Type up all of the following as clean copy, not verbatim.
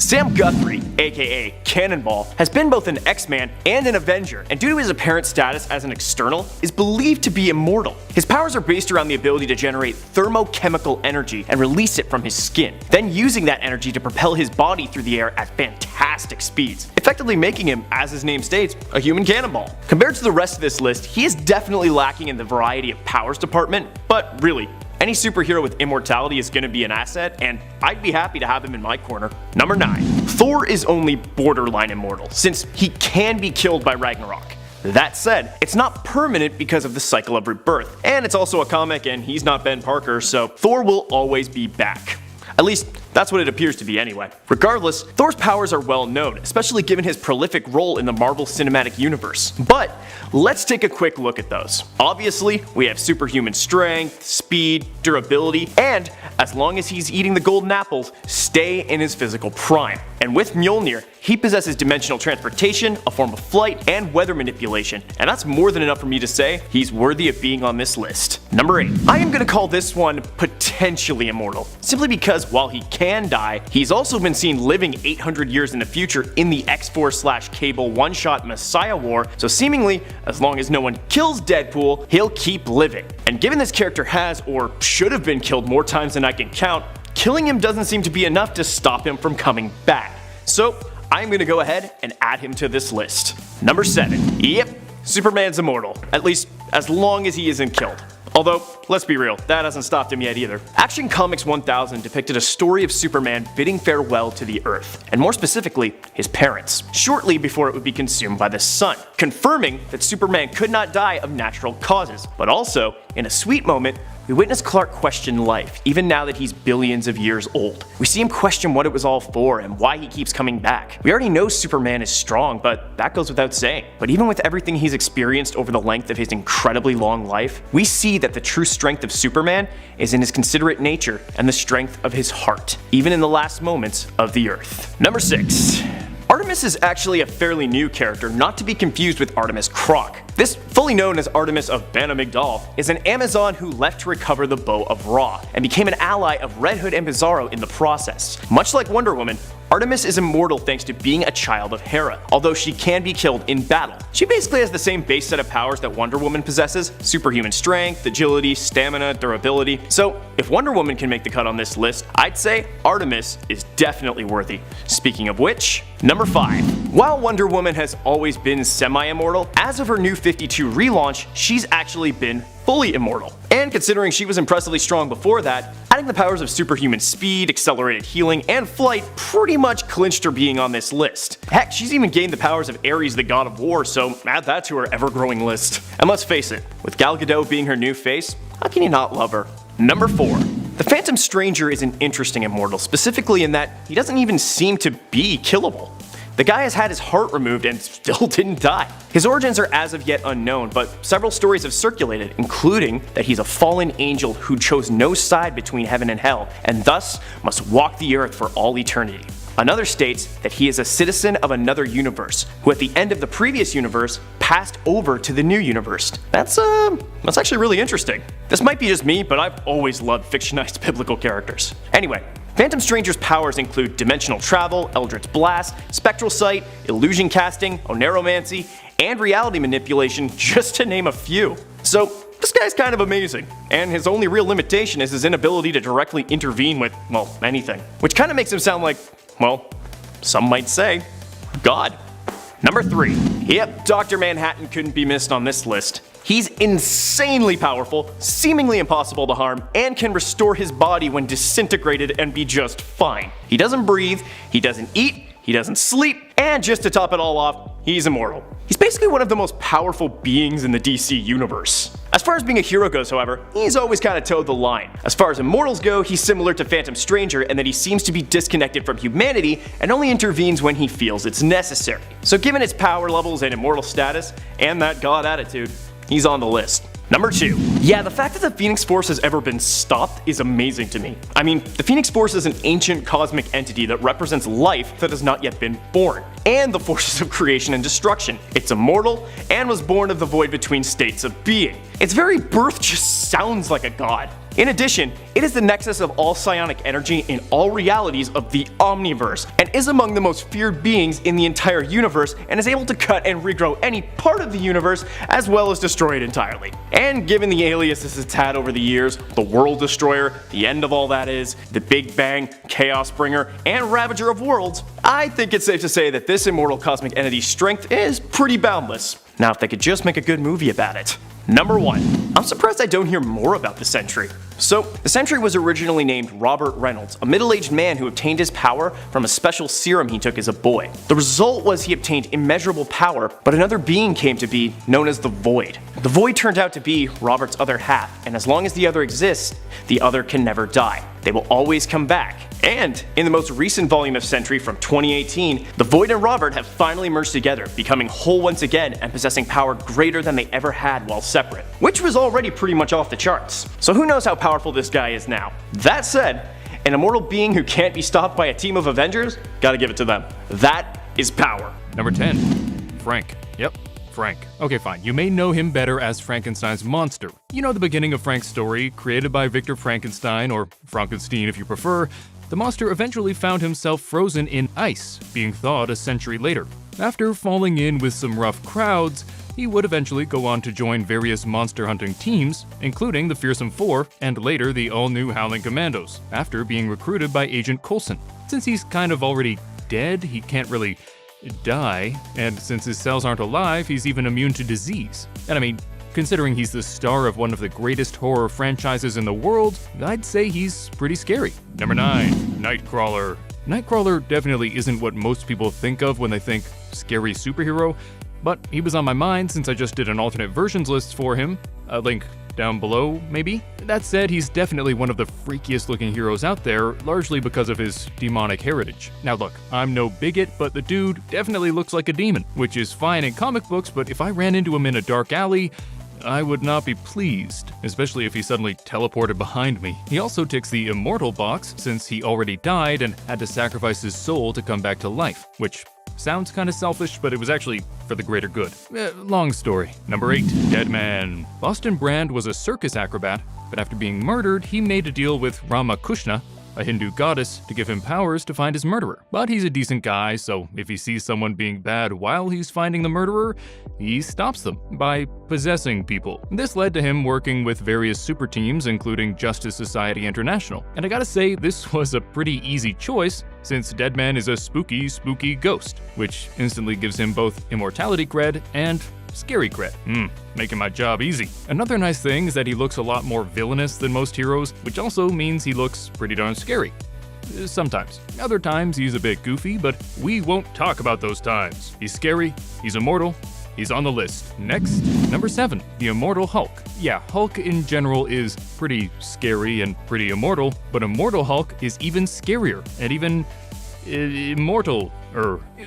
Sam Guthrie, aka Cannonball, has been both an X-Man and an Avenger, and due to his apparent status as an external, is believed to be immortal. His powers are based around the ability to generate thermochemical energy and release it from his skin, then using that energy to propel his body through the air at fantastic speeds, effectively making him, as his name states, a human cannonball. Compared to the rest of this list, he is definitely lacking in the variety of powers department, but really, any superhero with immortality is going to be an asset, and I'd be happy to have him in my corner. Number 9. Thor is only borderline immortal, since he can be killed by Ragnarok. That said, it's not permanent because of the cycle of rebirth, and it's also a comic and he's not Ben Parker, so Thor will always be back. At least, that's what it appears to be anyway. Regardless, Thor's powers are well known, especially given his prolific role in the Marvel Cinematic Universe. But let's take a quick look at those. Obviously, we have superhuman strength, speed, durability, and, as long as he's eating the golden apples, stay in his physical prime. And with Mjolnir, he possesses dimensional transportation, a form of flight, and weather manipulation, and that's more than enough for me to say he's worthy of being on this list. Number 8. I am gonna call this one potentially immortal, simply because while he can die, he's also been seen living 800 years in the future in the X-Force/Cable one-shot Messiah War, so seemingly, as long as no one kills Deadpool, he'll keep living. And given this character has, or should have been killed more times than I can count, killing him doesn't seem to be enough to stop him from coming back. So, I'm gonna go ahead and add him to this list. Number 7. Yep, Superman's immortal, at least as long as he isn't killed. Although, let's be real, that hasn't stopped him yet either. Action Comics 1000 depicted a story of Superman bidding farewell to the Earth, and more specifically, his parents, shortly before it would be consumed by the sun, confirming that Superman could not die of natural causes. But also, in a sweet moment, we witness Clark question life, even now that he's billions of years old. We see him question what it was all for and why he keeps coming back. We already know Superman is strong, but that goes without saying. But even with everything he's experienced over the length of his incredibly long life, we see that the true strength of Superman is in his considerate nature and the strength of his heart, even in the last moments of the Earth. Number 6. Artemis is actually a fairly new character, not to be confused with Artemis Croc. This, fully known as Artemis of Bana Migdal, is an Amazon who left to recover the Bow of Ra, and became an ally of Red Hood and Bizarro in the process. Much like Wonder Woman, Artemis is immortal thanks to being a child of Hera, although she can be killed in battle. She basically has the same base set of powers that Wonder Woman possesses: superhuman strength, agility, stamina, durability. So if Wonder Woman can make the cut on this list, I'd say Artemis is definitely worthy. Speaking of which, number 5. While Wonder Woman has always been semi-immortal, as of her New 52 relaunch, she's actually been fully immortal. And considering she was impressively strong before that, adding the powers of superhuman speed, accelerated healing, and flight pretty much clinched her being on this list. Heck, she's even gained the powers of Ares, the god of war, so add that to her ever-growing list. And let's face it, with Gal Gadot being her new face, how can you not love her? Number 4. The Phantom Stranger is an interesting immortal, specifically in that he doesn't even seem to be killable. The guy has had his heart removed and still didn't die. His origins are as of yet unknown, but several stories have circulated, including that he's a fallen angel who chose no side between heaven and hell, and thus must walk the earth for all eternity. Another states that he is a citizen of another universe, who at the end of the previous universe passed over to the new universe. That's actually really interesting. This might be just me, but I've always loved fictionized biblical characters. Anyway, Phantom Stranger's powers include dimensional travel, Eldritch Blast, spectral sight, illusion casting, oneromancy, and reality manipulation, just to name a few. So, this guy's kind of amazing, and his only real limitation is his inability to directly intervene with, well, anything. Which kind of makes him sound like, well, some might say, God. Number 3. Yep, Dr. Manhattan couldn't be missed on this list. He's insanely powerful, seemingly impossible to harm, and can restore his body when disintegrated and be just fine. He doesn't breathe, he doesn't eat, he doesn't sleep, and just to top it all off, he's immortal. He's basically one of the most powerful beings in the DC universe. As far as being a hero goes, however, he's always kind of towed the line. As far as immortals go, he's similar to Phantom Stranger in that he seems to be disconnected from humanity and only intervenes when he feels it's necessary. So given its power levels and immortal status, and that god attitude, he's on the list. Number 2. Yeah, the fact that the Phoenix Force has ever been stopped is amazing to me. I mean, the Phoenix Force is an ancient cosmic entity that represents life that has not yet been born, and the forces of creation and destruction. It's immortal, and was born of the void between states of being. Its very birth just sounds like a god. In addition, it is the nexus of all psionic energy in all realities of the Omniverse, and is among the most feared beings in the entire universe, and is able to cut and regrow any part of the universe as well as destroy it entirely. And given the aliases it's had over the years, the World Destroyer, the End of All That Is, the Big Bang, Chaos Bringer, and Ravager of Worlds, I think it's safe to say that this immortal cosmic entity's strength is pretty boundless. Now if they could just make a good movie about it. Number 1. I'm surprised I don't hear more about the Sentry. So, the Sentry was originally named Robert Reynolds, a middle-aged man who obtained his power from a special serum he took as a boy. The result was he obtained immeasurable power, but another being came to be, known as the Void. The Void turned out to be Robert's other half, and as long as the other exists, the other can never die. They will always come back. And, in the most recent volume of Sentry from 2018, the Void and Robert have finally merged together, becoming whole once again and possessing power greater than they ever had while separate, which was already pretty much off the charts. So who knows how powerful this guy is now. That said, an immortal being who can't be stopped by a team of Avengers? Gotta give it to them. That is power. Number 10. Frank. Yep. Frank. Okay, fine. You may know him better as Frankenstein's monster. You know the beginning of Frank's story, created by Victor Frankenstein, or Frankenstein if you prefer. The monster eventually found himself frozen in ice, being thawed a century later. After falling in with some rough crowds, he would eventually go on to join various monster hunting teams, including the Fearsome Four and later the all-new Howling Commandos, after being recruited by Agent Coulson. Since he's kind of already dead, he can't really die, and since his cells aren't alive, he's even immune to disease. And I mean, considering he's the star of one of the greatest horror franchises in the world, I'd say he's pretty scary. Number 9. Nightcrawler. Nightcrawler definitely isn't what most people think of when they think scary superhero, but he was on my mind since I just did an alternate versions list for him. A link down below, maybe? That said, he's definitely one of the freakiest looking heroes out there, largely because of his demonic heritage. Now look, I'm no bigot, but the dude definitely looks like a demon, which is fine in comic books, but if I ran into him in a dark alley, I would not be pleased, especially if he suddenly teleported behind me. He also ticks the Immortal box since he already died and had to sacrifice his soul to come back to life, which sounds kinda selfish, but it was actually for the greater good. Long story. Number 8. Deadman. Boston Brand was a circus acrobat, but after being murdered, he made a deal with Ramakrishna, a Hindu goddess, to give him powers to find his murderer. But he's a decent guy, so if he sees someone being bad while he's finding the murderer, he stops them by possessing people. This led to him working with various super teams, including Justice Society International. And I gotta say, this was a pretty easy choice, since Deadman is a spooky, spooky ghost, which instantly gives him both immortality cred and scary cred. Making my job easy. Another nice thing is that he looks a lot more villainous than most heroes, which also means he looks pretty darn scary. Sometimes. Other times he's a bit goofy, but we won't talk about those times. He's scary, he's immortal, he's on the list. Next, number 7, the Immortal Hulk. Yeah, Hulk in general is pretty scary and pretty immortal, but Immortal Hulk is even scarier and even immortal.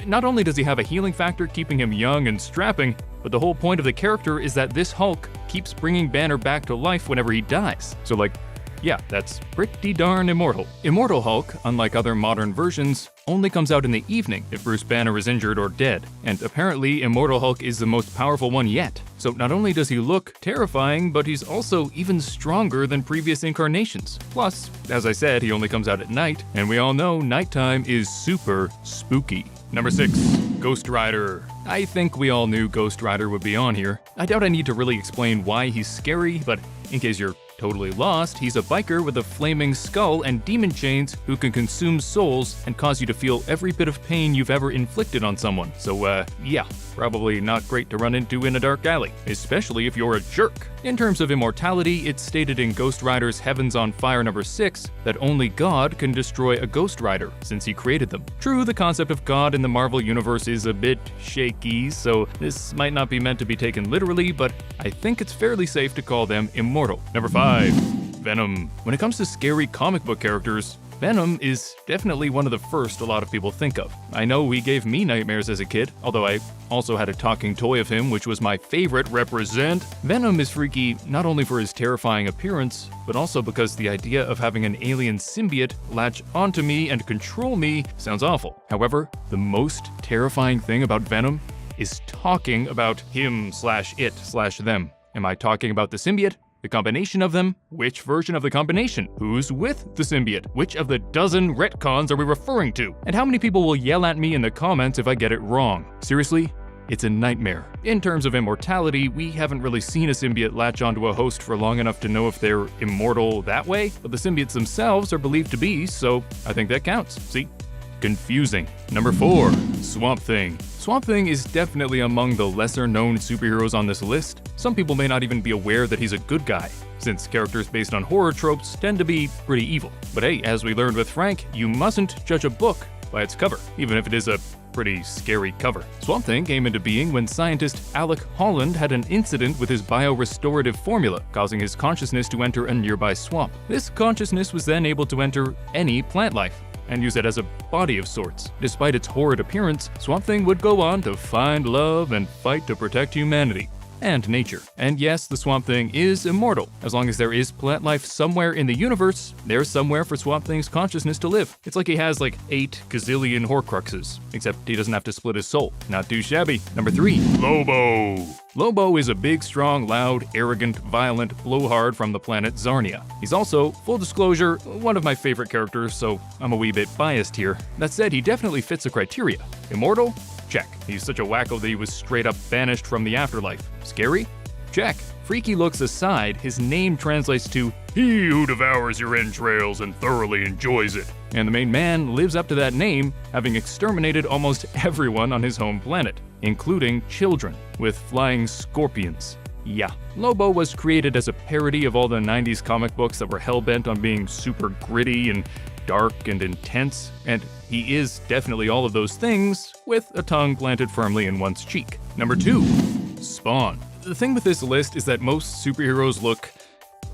Not only does he have a healing factor keeping him young and strapping, but the whole point of the character is that this Hulk keeps bringing Banner back to life whenever he dies. So like, yeah, that's pretty darn immortal. Immortal Hulk, unlike other modern versions, only comes out in the evening if Bruce Banner is injured or dead, and apparently Immortal Hulk is the most powerful one yet. So not only does he look terrifying, but he's also even stronger than previous incarnations. Plus, as I said, he only comes out at night, and we all know nighttime is super spooky. Number 6, Ghost Rider. I think we all knew Ghost Rider would be on here. I doubt I need to really explain why he's scary, but in case you're totally lost, he's a biker with a flaming skull and demon chains who can consume souls and cause you to feel every bit of pain you've ever inflicted on someone. So yeah, probably not great to run into in a dark alley, especially if you're a jerk. In terms of immortality, it's stated in Ghost Rider's Heavens on Fire number 6 that only God can destroy a Ghost Rider, since he created them. True, the concept of God in the Marvel Universe is a bit shaky, so this might not be meant to be taken literally, but I think it's fairly safe to call them immortal. Number 5. Venom. When it comes to scary comic book characters, Venom is definitely one of the first a lot of people think of. I know he gave me nightmares as a kid, although I also had a talking toy of him, which was my favorite. Represent. Venom is freaky not only for his terrifying appearance, but also because the idea of having an alien symbiote latch onto me and control me sounds awful. However, the most terrifying thing about Venom is talking about him/it/them. Am I talking about the symbiote? The combination of them? Which version of the combination? Who's with the symbiote? Which of the dozen retcons are we referring to? And how many people will yell at me in the comments if I get it wrong? Seriously? It's a nightmare. In terms of immortality, we haven't really seen a symbiote latch onto a host for long enough to know if they're immortal that way, but the symbiotes themselves are believed to be, so I think that counts. See? Confusing. Number 4, Swamp Thing. Swamp Thing is definitely among the lesser-known superheroes on this list. Some people may not even be aware that he's a good guy, since characters based on horror tropes tend to be pretty evil. But hey, as we learned with Frank, you mustn't judge a book by its cover, even if it is a pretty scary cover. Swamp Thing came into being when scientist Alec Holland had an incident with his biorestorative formula, causing his consciousness to enter a nearby swamp. This consciousness was then able to enter any plant life and use it as a body of sorts. Despite its horrid appearance, Swamp Thing would go on to find love and fight to protect humanity and nature. And yes, the Swamp Thing is immortal. As long as there is plant life somewhere in the universe, there's somewhere for Swamp Thing's consciousness to live. It's like he has like 8 gazillion Horcruxes, except he doesn't have to split his soul. Not too shabby. Number 3, Lobo. Lobo is a big, strong, loud, arrogant, violent blowhard from the planet Zarnia. He's also, full disclosure, one of my favorite characters, so I'm a wee bit biased here. That said, he definitely fits the criteria. Immortal? Check. He's such a wacko that he was straight up banished from the afterlife. Scary? Check. Freaky looks aside, his name translates to "He who devours your entrails and thoroughly enjoys it." And the main man lives up to that name, having exterminated almost everyone on his home planet, including children, with flying scorpions. Yeah. Lobo was created as a parody of all the 90s comic books that were hell-bent on being super gritty and dark and intense, and he is definitely all of those things, with a tongue planted firmly in one's cheek. Number 2, Spawn. The thing with this list is that most superheroes look,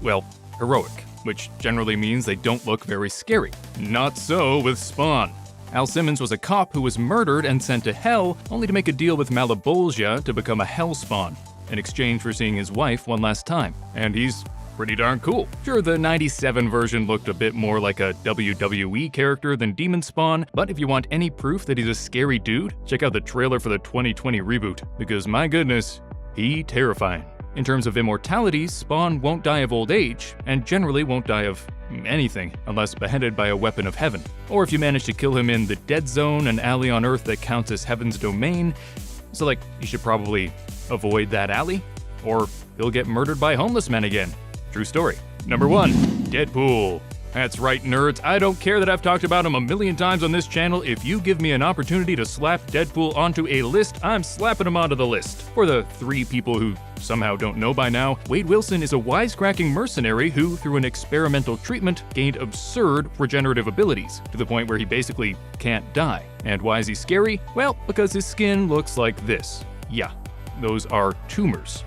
well, heroic, which generally means they don't look very scary. Not so with Spawn. Al Simmons was a cop who was murdered and sent to hell, only to make a deal with Malebolgia to become a Hellspawn, in exchange for seeing his wife one last time. And he's pretty darn cool. Sure, the 97 version looked a bit more like a WWE character than Demon Spawn, but if you want any proof that he's a scary dude, check out the trailer for the 2020 reboot, because my goodness, he terrifying. In terms of immortality, Spawn won't die of old age, and generally won't die of anything unless beheaded by a weapon of heaven. Or if you manage to kill him in the Dead Zone, an alley on Earth that counts as heaven's domain. So like, you should probably avoid that alley, or he'll get murdered by homeless men again. True story. Number 1, Deadpool. That's right, nerds. I don't care that I've talked about him a million times on this channel. If you give me an opportunity to slap Deadpool onto a list, I'm slapping him onto the list. For the 3 people who somehow don't know by now, Wade Wilson is a wisecracking mercenary who, through an experimental treatment, gained absurd regenerative abilities, to the point where he basically can't die. And why is he scary? Well, because his skin looks like this. Yeah, those are tumors.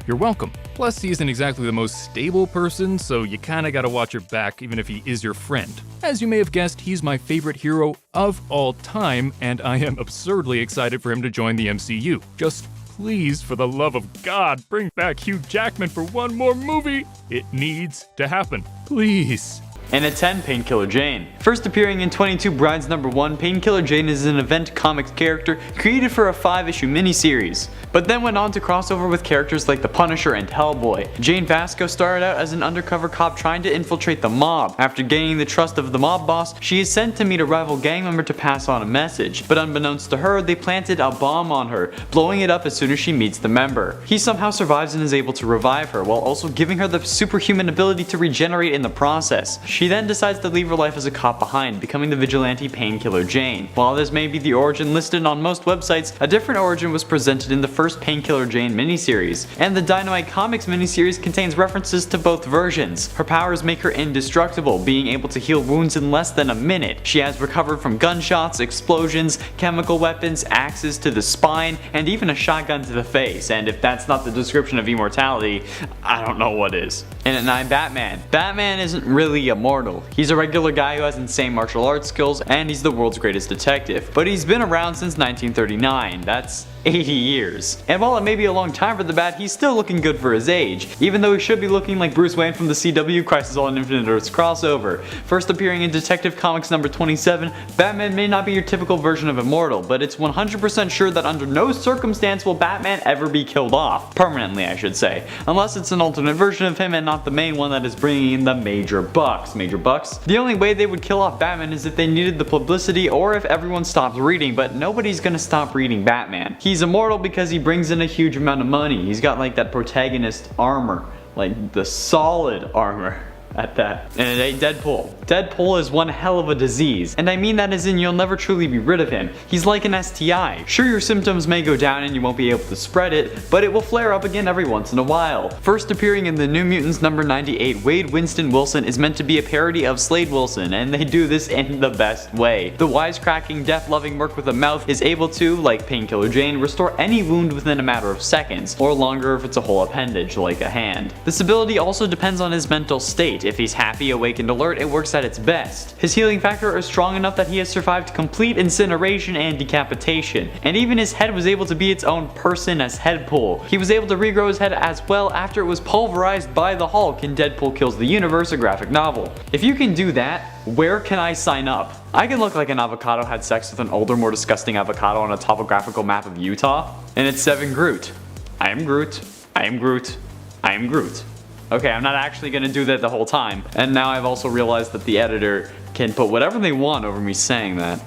You're welcome. Plus, he isn't exactly the most stable person, so you kinda gotta watch your back even if he is your friend. As you may have guessed, he's my favorite hero of all time, and I am absurdly excited for him to join the MCU. Just please, for the love of God, bring back Hugh Jackman for one more movie. It needs to happen. Please. And at 10, Painkiller Jane. First appearing in 22 Brides number 1, Painkiller Jane is an event comics character created for a 5-issue miniseries, but then went on to crossover with characters like the Punisher and Hellboy. Jane Vasco started out as an undercover cop trying to infiltrate the mob. After gaining the trust of the mob boss, she is sent to meet a rival gang member to pass on a message, but unbeknownst to her, they planted a bomb on her, blowing it up as soon as she meets the member. He somehow survives and is able to revive her, while also giving her the superhuman ability to regenerate in the process. She then decides to leave her life as a cop behind, becoming the vigilante Painkiller Jane. While this may be the origin listed on most websites, a different origin was presented in the first Painkiller Jane miniseries, and the Dynamite Comics miniseries contains references to both versions. Her powers make her indestructible, being able to heal wounds in less than a minute. She has recovered from gunshots, explosions, chemical weapons, axes to the spine, and even a shotgun to the face, and if that's not the description of immortality, I don't know what is. And at 9, Batman. Batman isn't really immortal. He's a regular guy who has insane martial arts skills, and he's the world's greatest detective. But he's been around since 1939. That's 80 years. And while it may be a long time for the Bat, he's still looking good for his age, even though he should be looking like Bruce Wayne from the CW Crisis on Infinite Earths crossover. First appearing in Detective Comics number 27, Batman may not be your typical version of Immortal, but it's 100% sure that under no circumstance will Batman ever be killed off. Permanently, I should say. Unless it's an alternate version of him and not the main one that is bringing in the major bucks. Major bucks? The only way they would kill off Batman is if they needed the publicity or if everyone stopped reading, but nobody's gonna stop reading Batman. He's immortal because he brings in a huge amount of money. He's got like that protagonist armor, like the solid armor at that. And it ain't Deadpool. Deadpool is one hell of a disease, and I mean that as in you'll never truly be rid of him. He's like an STI. Sure, your symptoms may go down and you won't be able to spread it, but it will flare up again every once in a while. First appearing in the New Mutants number 98, Wade Winston Wilson is meant to be a parody of Slade Wilson, and they do this in the best way. The wisecracking, death-loving merc with a mouth is able to, like Painkiller Jane, restore any wound within a matter of seconds, or longer if it's a whole appendage, like a hand. This ability also depends on his mental state. If he's happy, awake, and alert, it works at its best. His healing factor is strong enough that he has survived complete incineration and decapitation, and even his head was able to be its own person as Headpool. He was able to regrow his head as well after it was pulverized by the Hulk in Deadpool Kills the Universe, a graphic novel. If you can do that, where can I sign up? I can look like an avocado had sex with an older, more disgusting avocado on a topographical map of Utah, and it's 7 Groot. I am Groot. I am Groot. I am Groot. Okay, I'm not actually gonna do that the whole time. And now I've also realized that the editor can put whatever they want over me saying that.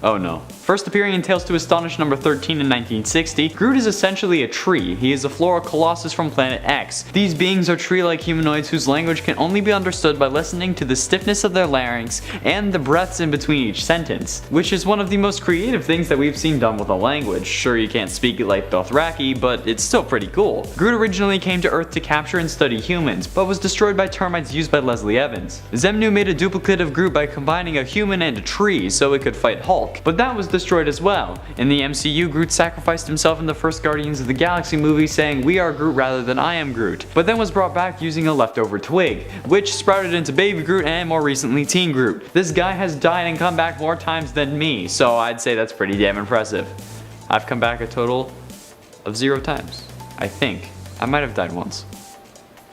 Oh no. First appearing in Tales to Astonish number 13 in 1960, Groot is essentially a tree. He is a Flora Colossus from Planet X. These beings are tree-like humanoids whose language can only be understood by listening to the stiffness of their larynx and the breaths in between each sentence, which is one of the most creative things that we've seen done with a language. Sure, you can't speak it like Dothraki, but it's still pretty cool. Groot originally came to Earth to capture and study humans, but was destroyed by termites used by Leslie Evans. Xemnu made a duplicate of Groot by combining a human and a tree so it could fight Hulk, but that was destroyed as well. In the MCU, Groot sacrificed himself in the first Guardians of the Galaxy movie, saying "We are Groot" rather than "I am Groot," but then was brought back using a leftover twig, which sprouted into Baby Groot and more recently Teen Groot. This guy has died and come back more times than me, so I'd say that's pretty damn impressive. I've come back a total of 0 times, I think. I might have died once.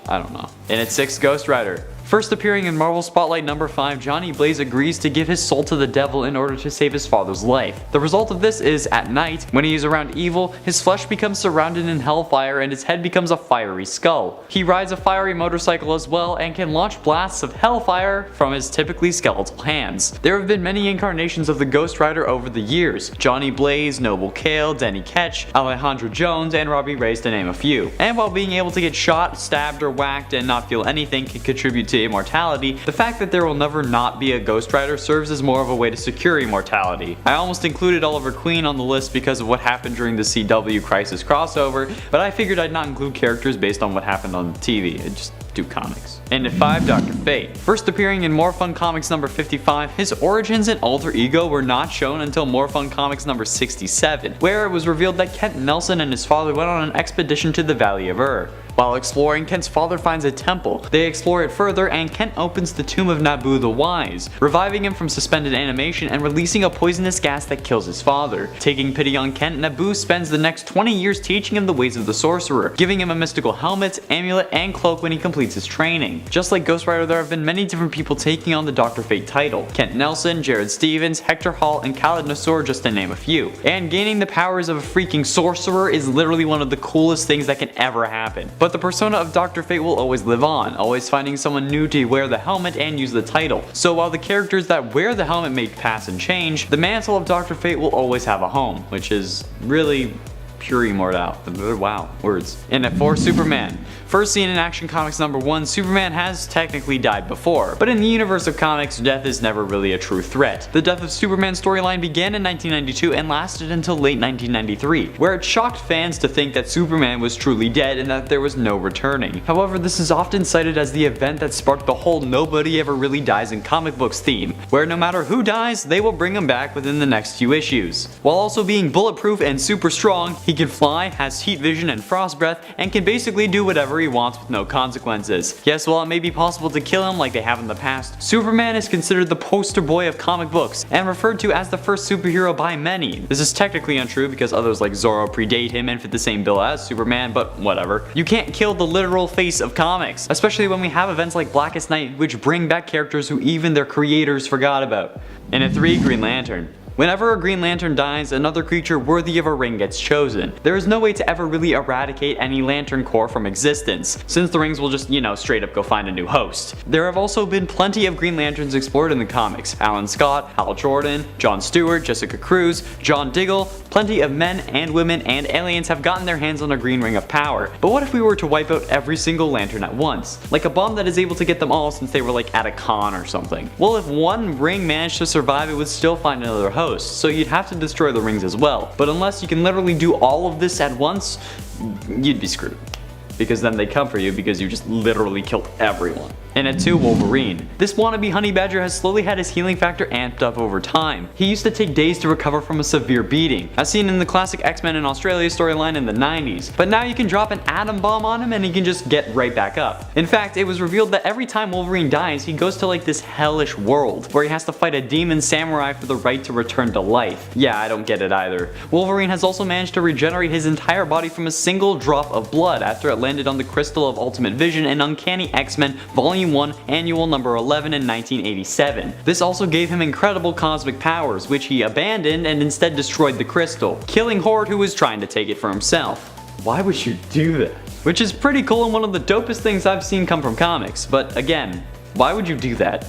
I don't know. And at 6, Ghost Rider. First appearing in Marvel Spotlight number 5, Johnny Blaze agrees to give his soul to the devil in order to save his father's life. The result of this is, at night, when he is around evil, his flesh becomes surrounded in hellfire and his head becomes a fiery skull. He rides a fiery motorcycle as well and can launch blasts of hellfire from his typically skeletal hands. There have been many incarnations of the Ghost Rider over the years: Johnny Blaze, Noble Kale, Denny Ketch, Alejandro Jones, and Robbie Reyes, to name a few. And while being able to get shot, stabbed, or whacked and not feel anything can contribute to immortality, the fact that there will never not be a Ghost Rider serves as more of a way to secure immortality. I almost included Oliver Queen on the list because of what happened during the CW Crisis crossover, but I figured I'd not include characters based on what happened on TV. I'd just do comics. And at 5, Dr. Fate. First appearing in More Fun Comics number 55, his origins and alter ego were not shown until More Fun Comics number 67, where it was revealed that Kent Nelson and his father went on an expedition to the Valley of Ur. While exploring, Kent's father finds a temple. They explore it further and Kent opens the tomb of Naboo the Wise, reviving him from suspended animation and releasing a poisonous gas that kills his father. Taking pity on Kent, Naboo spends the next 20 years teaching him the ways of the sorcerer, giving him a mystical helmet, amulet, and cloak when he completes his training. Just like Ghost Rider, there have been many different people taking on the Dr. Fate title. Kent Nelson, Jared Stevens, Hector Hall, and Khaled Nassour, just to name a few. And gaining the powers of a freaking sorcerer is literally one of the coolest things that can ever happen. But the persona of Dr. Fate will always live on, always finding someone new to wear the helmet and use the title. So while the characters that wear the helmet may pass and change, the mantle of Dr. Fate will always have a home, which is really pure immortal. Wow, words. And at 4, Superman. First seen in Action Comics number 1, Superman has technically died before, but in the universe of comics, death is never really a true threat. The Death of Superman storyline began in 1992 and lasted until late 1993, where it shocked fans to think that Superman was truly dead and that there was no returning. However, this is often cited as the event that sparked the whole nobody ever really dies in comic books theme, where no matter who dies, they will bring him back within the next few issues. While also being bulletproof and super strong, He can fly, has heat vision and frost breath, and can basically do whatever he wants with no consequences. Yes, while it may be possible to kill him like they have in the past, Superman is considered the poster boy of comic books and referred to as the first superhero by many. This is technically untrue because others like Zorro predate him and fit the same bill as Superman, but whatever. You can't kill the literal face of comics, especially when we have events like Blackest Night which bring back characters who even their creators forgot about. And at 3, Green Lantern. Whenever a Green Lantern dies, another creature worthy of a ring gets chosen. There is no way to ever really eradicate any Lantern Corps from existence, since the rings will just, straight up go find a new host. There have also been plenty of Green Lanterns explored in the comics. Alan Scott, Hal Jordan, John Stewart, Jessica Cruz, John Diggle, plenty of men and women and aliens have gotten their hands on a green ring of power. But what if we were to wipe out every single Lantern at once? Like a bomb that is able to get them all since they were like at a con or something. Well, if one ring managed to survive, it would still find another host. So you'd have to destroy the rings as well. But unless you can literally do all of this at once, you'd be screwed. Because then they come for you because you just literally killed everyone. And at 2, Wolverine. This wannabe honey badger has slowly had his healing factor amped up over time. He used to take days to recover from a severe beating, as seen in the classic X-Men in Australia storyline in the 90s. But now you can drop an atom bomb on him and he can just get right back up. In fact, it was revealed that every time Wolverine dies, he goes to like this hellish world, where he has to fight a demon samurai for the right to return to life. Yeah, I don't get it either. Wolverine has also managed to regenerate his entire body from a single drop of blood after it landed on the Crystal of Ultimate Vision in Uncanny X-Men Volume 1, Annual number 11 in 1987. This also gave him incredible cosmic powers, which he abandoned and instead destroyed the crystal, killing Horde who was trying to take it for himself. Why would you do that? Which is pretty cool and one of the dopest things I've seen come from comics, but again, why would you do that?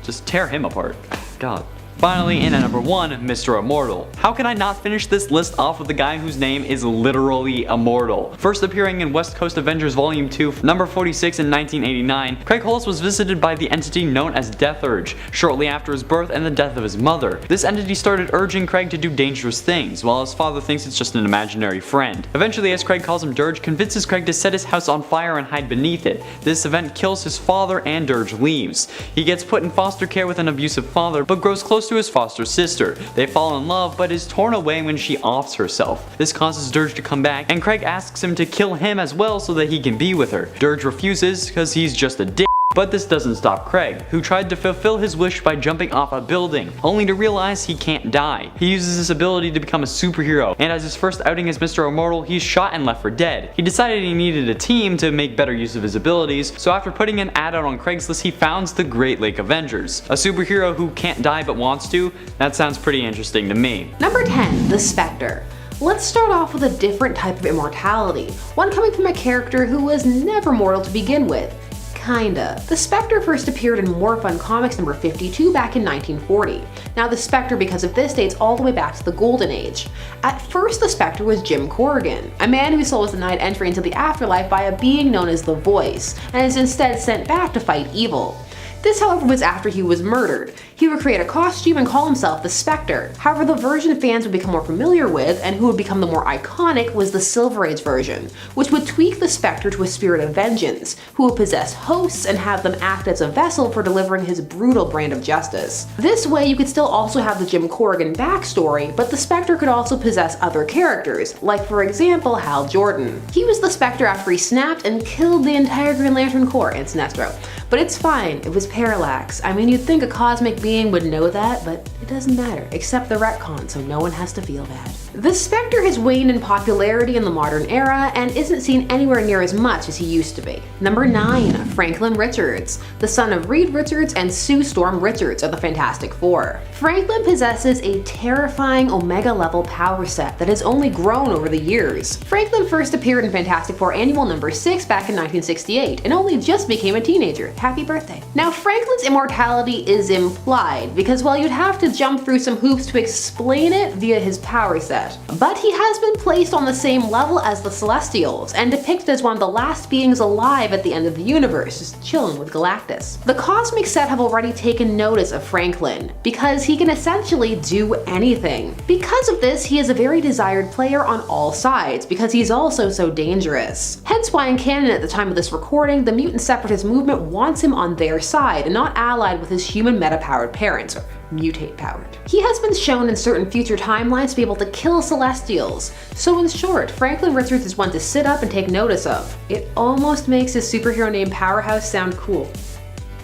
Just tear him apart. God. Finally, in at number 1, Mr. Immortal. How can I not finish this list off with the guy whose name is literally immortal? First appearing in West Coast Avengers Volume 2, number 46 in 1989, Craig Hollis was visited by the entity known as Death Urge, shortly after his birth and the death of his mother. This entity started urging Craig to do dangerous things, while his father thinks it's just an imaginary friend. Eventually, as Craig calls him Dirge, convinces Craig to set his house on fire and hide beneath it. This event kills his father and Dirge leaves. He gets put in foster care with an abusive father, but grows close to his foster sister. They fall in love, but is torn away when she offs herself. This causes Dirge to come back, and Craig asks him to kill him as well so that he can be with her. Dirge refuses because he's just a dick. But this doesn't stop Craig, who tried to fulfill his wish by jumping off a building, only to realize he can't die. He uses this ability to become a superhero, and as his first outing as Mr. Immortal, he's shot and left for dead. He decided he needed a team to make better use of his abilities, so after putting an ad out on Craigslist, he founds the Great Lake Avengers. A superhero who can't die but wants to? That sounds pretty interesting to me. Number 10, the Spectre. Let's start off with a different type of immortality, one coming from a character who was never mortal to begin with. Kinda. The Spectre first appeared in More Fun Comics number 52 back in 1940. Now the Spectre, because of this, dates all the way back to the Golden Age. At first, the Spectre was Jim Corrigan, a man whose soul was denied entry into the afterlife by a being known as the Voice, and is instead sent back to fight evil. This, however, was after he was murdered. He would create a costume and call himself the Spectre. However, the version fans would become more familiar with, and who would become the more iconic, was the Silver Age version, which would tweak the Spectre to a spirit of vengeance, who would possess hosts and have them act as a vessel for delivering his brutal brand of justice. This way, you could still also have the Jim Corrigan backstory, but the Spectre could also possess other characters, like for example, Hal Jordan. He was the Spectre after he snapped and killed the entire Green Lantern Corps and Sinestro. But it's fine, it was parallax. I mean, you'd think a cosmic being would know that, but it doesn't matter, except the retcon, so no one has to feel bad. The Spectre has waned in popularity in the modern era and isn't seen anywhere near as much as he used to be. Number 9, Franklin Richards. The son of Reed Richards and Sue Storm Richards of the Fantastic Four. Franklin possesses a terrifying Omega-level power set that has only grown over the years. Franklin first appeared in Fantastic Four Annual number 6 back in 1968 and only just became a teenager. Happy birthday. Now, Franklin's immortality is implied because, well, you'd have to jump through some hoops to explain it via his power set. But he has been placed on the same level as the Celestials and depicted as one of the last beings alive at the end of the universe, just chilling with Galactus. The cosmic set have already taken notice of Franklin because he can essentially do anything. Because of this, he is a very desired player on all sides because he's also so dangerous. Hence why in canon at the time of this recording, the mutant separatist movement wants him on their side and not allied with his human meta-powered parents, or mutate powered. He has been shown in certain future timelines to be able to kill Celestials. So in short, Franklin Richards is one to sit up and take notice of. It almost makes his superhero name Powerhouse sound cool.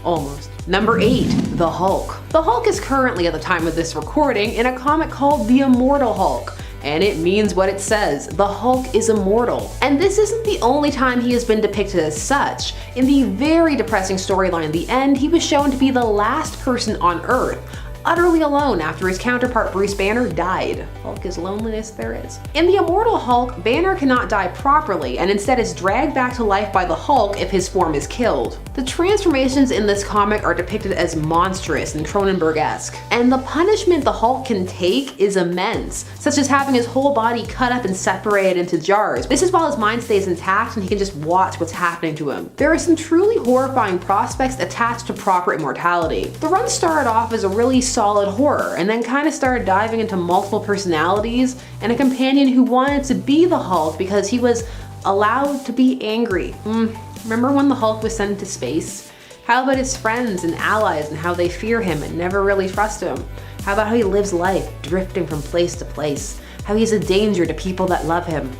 Almost. Number 8, the Hulk. The Hulk is currently, at the time of this recording, in a comic called The Immortal Hulk. And it means what it says. The Hulk is immortal. And this isn't the only time he has been depicted as such. In the very depressing storyline The End, he was shown to be the last person on Earth, utterly alone after his counterpart Bruce Banner died. Hulk is loneliness there is. In the Immortal Hulk, Banner cannot die properly and instead is dragged back to life by the Hulk if his form is killed. The transformations in this comic are depicted as monstrous and Cronenberg-esque, and the punishment the Hulk can take is immense, such as having his whole body cut up and separated into jars. This is while his mind stays intact and he can just watch what's happening to him. There are some truly horrifying prospects attached to proper immortality. The run started off as a really solid horror and then kind of started diving into multiple personalities and a companion who wanted to be the Hulk because he was allowed to be angry. Remember when the Hulk was sent to space? How about his friends and allies and how they fear him and never really trust him? How about how he lives life, drifting from place to place? How he's a danger to people that love him?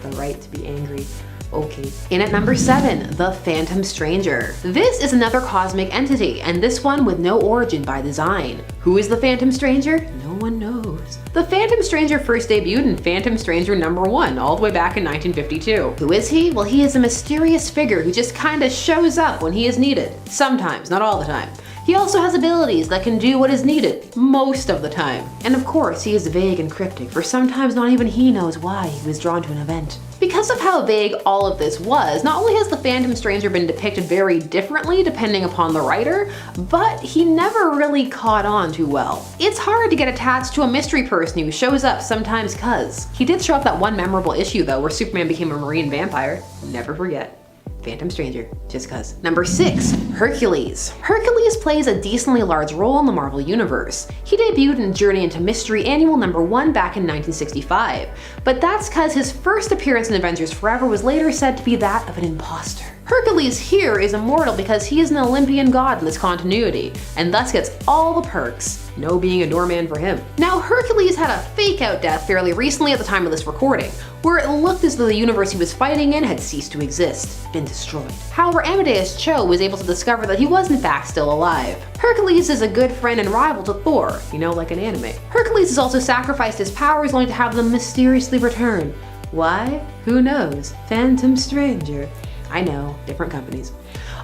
The right to be angry. Okay. In at number 7, the Phantom Stranger. This is another cosmic entity, and this one with no origin by design. Who is the Phantom Stranger? No one knows. The Phantom Stranger first debuted in Phantom Stranger #1 all the way back in 1952. Who is he? Well, he is a mysterious figure who just kinda shows up when he is needed. Sometimes, not all the time. He also has abilities that can do what is needed, most of the time. And of course, he is vague and cryptic, for sometimes not even he knows why he was drawn to an event. Because of how vague all of this was, not only has the Phantom Stranger been depicted very differently depending upon the writer, but he never really caught on too well. It's hard to get attached to a mystery person who shows up sometimes cuz. He did show up that one memorable issue though where Superman became a marine vampire. Never forget. Phantom Stranger, just cuz. Number 6, Hercules. Hercules plays a decently large role in the Marvel Universe. He debuted in Journey into Mystery Annual #1 back in 1965, but that's cuz his first appearance in Avengers Forever was later said to be that of an imposter. Hercules here is immortal because he is an Olympian god in this continuity, and thus gets all the perks. No being a doorman for him. Now, Hercules had a fake-out death fairly recently at the time of this recording, where it looked as though the universe he was fighting in had ceased to exist, been destroyed. However, Amadeus Cho was able to discover that he was in fact still alive. Hercules is a good friend and rival to Thor, you know, like an anime. Hercules has also sacrificed his powers only to have them mysteriously return. Why? Who knows? Phantom Stranger. I know, different companies.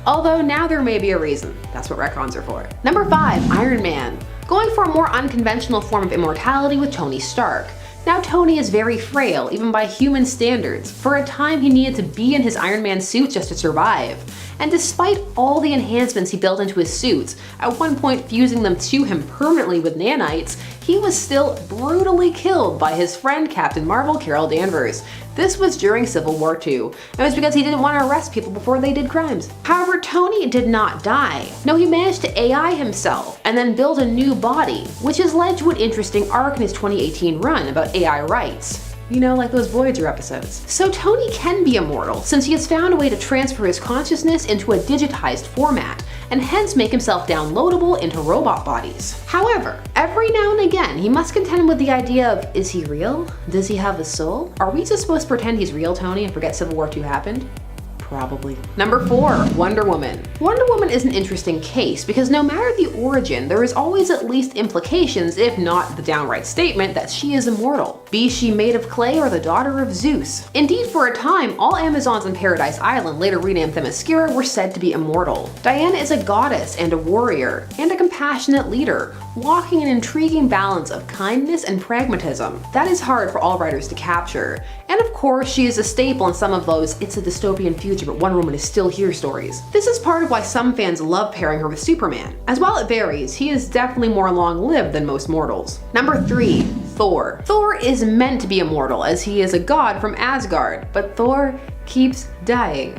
Although now there may be a reason. That's what retcons are for. Number 5, Iron Man. Going for a more unconventional form of immortality with Tony Stark. Now Tony is very frail, even by human standards. For a time he needed to be in his Iron Man suit just to survive. And despite all the enhancements he built into his suits, at one point fusing them to him permanently with nanites, he was still brutally killed by his friend Captain Marvel Carol Danvers. This was during Civil War II, and it was because he didn't want to arrest people before they did crimes. However, Tony did not die. No, he managed to AI himself, and then build a new body, which has led to an interesting arc in his 2018 run about AI rights. You know, like those Voyager episodes. So Tony can be immortal, since he has found a way to transfer his consciousness into a digitized format, and hence make himself downloadable into robot bodies. However, every now and again, he must contend with the idea of, is he real? Does he have a soul? Are we just supposed to pretend he's real, Tony, and forget Civil War II happened? Probably. Number 4, Wonder Woman. Wonder Woman is an interesting case because no matter the origin, there is always at least implications, if not the downright statement, that she is immortal. Be she made of clay or the daughter of Zeus. Indeed, for a time, all Amazons on Paradise Island, later renamed Themyscira, were said to be immortal. Diana is a goddess and a warrior, and a compassionate leader, walking an intriguing balance of kindness and pragmatism. That is hard for all writers to capture. And of course, she is a staple in some of those "it's a dystopian future, but Wonder Woman is still here" stories. This is part of why some fans love pairing her with Superman. As while it varies, he is definitely more long-lived than most mortals. Number 3, Thor. Thor is meant to be immortal as he is a god from Asgard, but Thor keeps dying.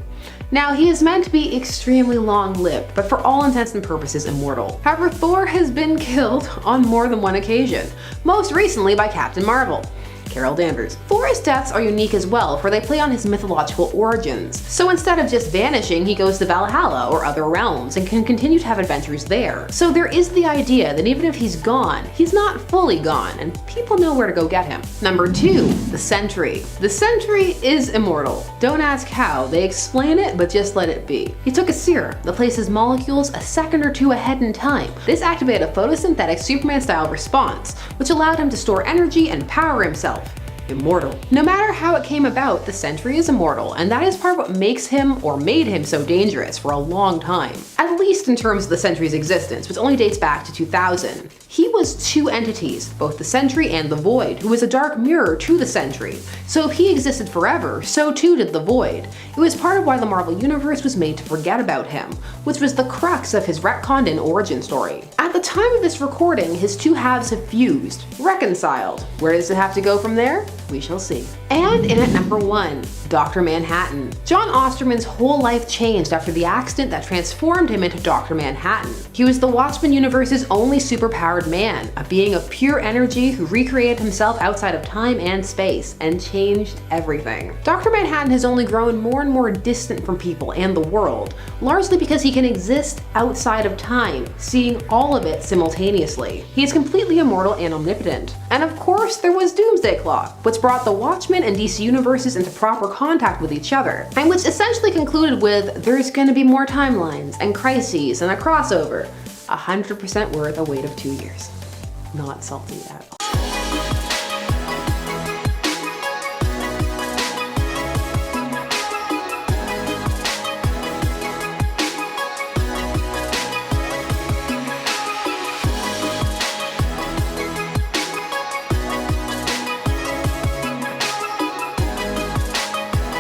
Now, he is meant to be extremely long-lived, but for all intents and purposes immortal. However, Thor has been killed on more than one occasion, most recently by Captain Marvel. Carol Danvers. Thor's deaths are unique as well, for they play on his mythological origins. So instead of just vanishing, he goes to Valhalla or other realms and can continue to have adventures there. So there is the idea that even if he's gone, he's not fully gone, and people know where to go get him. Number 2, the Sentry. The Sentry is immortal. Don't ask how, they explain it, but just let it be. He took a serum that places molecules a second or two ahead in time. This activated a photosynthetic Superman-style response, which allowed him to store energy and power himself. Immortal. No matter how it came about, the Sentry is immortal, and that is part of what makes him or made him so dangerous for a long time. At least in terms of the Sentry's existence, which only dates back to 2000. He was two entities, both the Sentry and the Void, who was a dark mirror to the Sentry. So if he existed forever, so too did the Void. It was part of why the Marvel Universe was made to forget about him, which was the crux of his retconned-in origin story. At the time of this recording, his two halves have fused, reconciled. Where does it have to go from there? We shall see. And in at number 1, Dr. Manhattan. John Osterman's whole life changed after the accident that transformed him into Dr. Manhattan. He was the Watchmen universe's only superpowered man, a being of pure energy who recreated himself outside of time and space, and changed everything. Dr. Manhattan has only grown more and more distant from people and the world, largely because he can exist outside of time, seeing all of it simultaneously. He is completely immortal and omnipotent. And of course, there was Doomsday Clock, which brought the Watchmen and DC universes into proper contact with each other, and which essentially concluded with there's gonna be more timelines and crises and a crossover. 100% worth a wait of 2 years. Not salty at all.